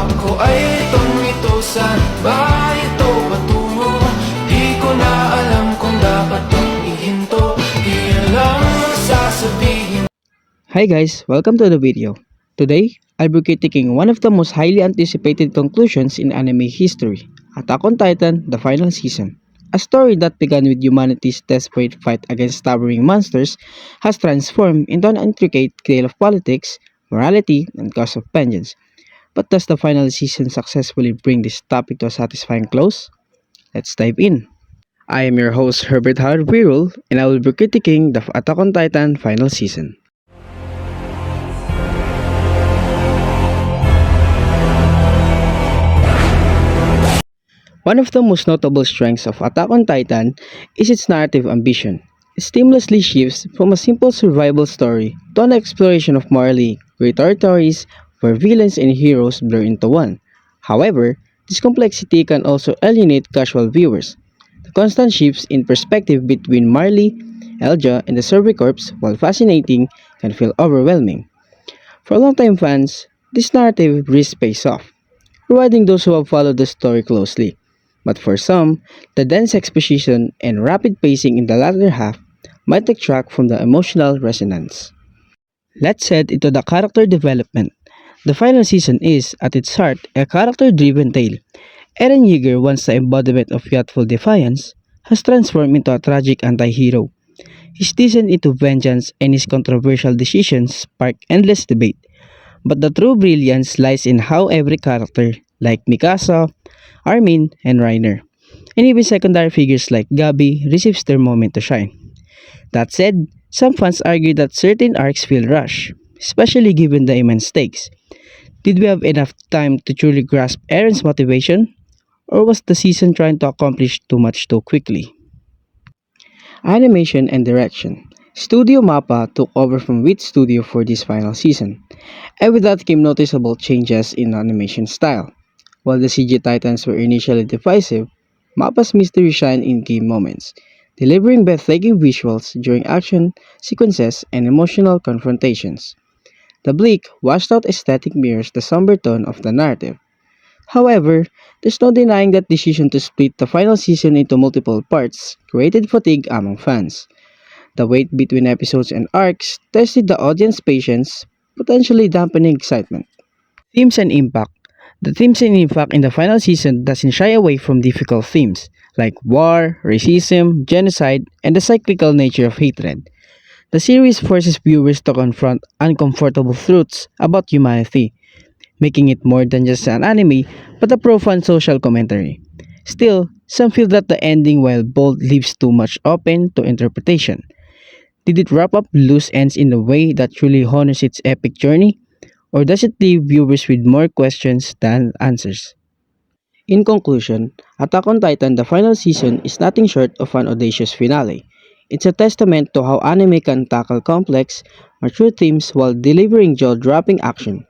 Ako ay ito, saan ba ito patungo? Di ko na alam kung dapat itong ihinto. Iyan lang sasabihin. Hi guys, welcome to the video. Today, I'll be critiquing one of the most highly anticipated conclusions in anime history, Attack on Titan: The Final Season. A story that began with humanity's desperate fight against towering monsters has transformed into an intricate tale of politics, morality, and cause of vengeance. But does the final season successfully bring this topic to a satisfying close? Let's dive in. I am your host Herbert Howard Wirul, and I will be critiquing the Attack on Titan final season. One of the most notable strengths of Attack on Titan is its narrative ambition. It seamlessly shifts from a simple survival story to an exploration of morally gray territories where villains and heroes blur into one. However, this complexity can also alienate casual viewers. The constant shifts in perspective between Marley, Elja, and the Survey Corps, while fascinating, can feel overwhelming. For longtime fans, this narrative risk pays off, rewarding those who have followed the story closely. But for some, the dense exposition and rapid pacing in the latter half might detract from the emotional resonance. Let's head into the character development. The final season is, at its heart, a character-driven tale. Eren Yeager, once the embodiment of youthful defiance, has transformed into a tragic anti-hero. His descent into vengeance and his controversial decisions spark endless debate. But the true brilliance lies in how every character, like Mikasa, Armin, and Reiner, and even secondary figures like Gabi, receives their moment to shine. That said, some fans argue that certain arcs feel rushed, especially given the immense stakes. Did we have enough time to truly grasp Eren's motivation, or was the season trying to accomplish too much too quickly? Animation and direction. Studio Mappa took over from Wit Studio for this final season, and with that came noticeable changes in animation style. While the CG Titans were initially divisive, Mappa's mystery shined in key moments, delivering breathtaking visuals during action sequences and emotional confrontations. The bleak, washed-out aesthetic mirrors the somber tone of the narrative. However, there's no denying that decision to split the final season into multiple parts created fatigue among fans. The wait between episodes and arcs tested the audience patience, potentially dampening excitement. Themes and impact. The themes and impact in the final season doesn't shy away from difficult themes like war, racism, genocide, and the cyclical nature of hatred. The series forces viewers to confront uncomfortable truths about humanity, making it more than just an anime but a profound social commentary. Still, some feel that the ending, while bold, leaves too much open to interpretation. Did it wrap up loose ends in a way that truly honors its epic journey? Or does it leave viewers with more questions than answers? In conclusion, Attack on Titan: The Final Season is nothing short of an audacious finale. It's a testament to how anime can tackle complex, mature themes while delivering jaw-dropping action.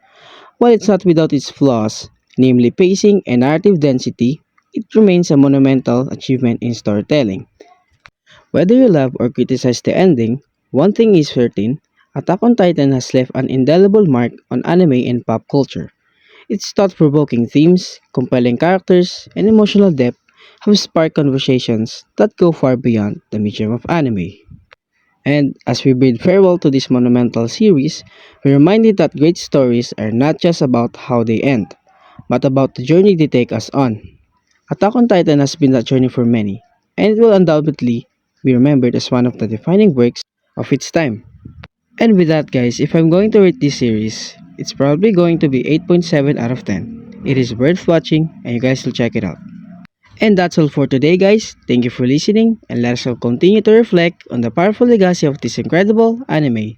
While it's not without its flaws, namely pacing and narrative density, it remains a monumental achievement in storytelling. Whether you love or criticize the ending, one thing is certain: Attack on Titan has left an indelible mark on anime and pop culture. Its thought-provoking themes, compelling characters, and emotional depth have sparked conversations that go far beyond the medium of anime. And as we bid farewell to this monumental series, we're reminded that great stories are not just about how they end, but about the journey they take us on. Attack on Titan has been that journey for many, and it will undoubtedly be remembered as one of the defining works of its time. And with that guys, if I'm going to rate this series, it's probably going to be 8.7 out of 10. It is worth watching and you guys will check it out. And that's all for today guys. Thank you for listening and let us all continue to reflect on the powerful legacy of this incredible anime.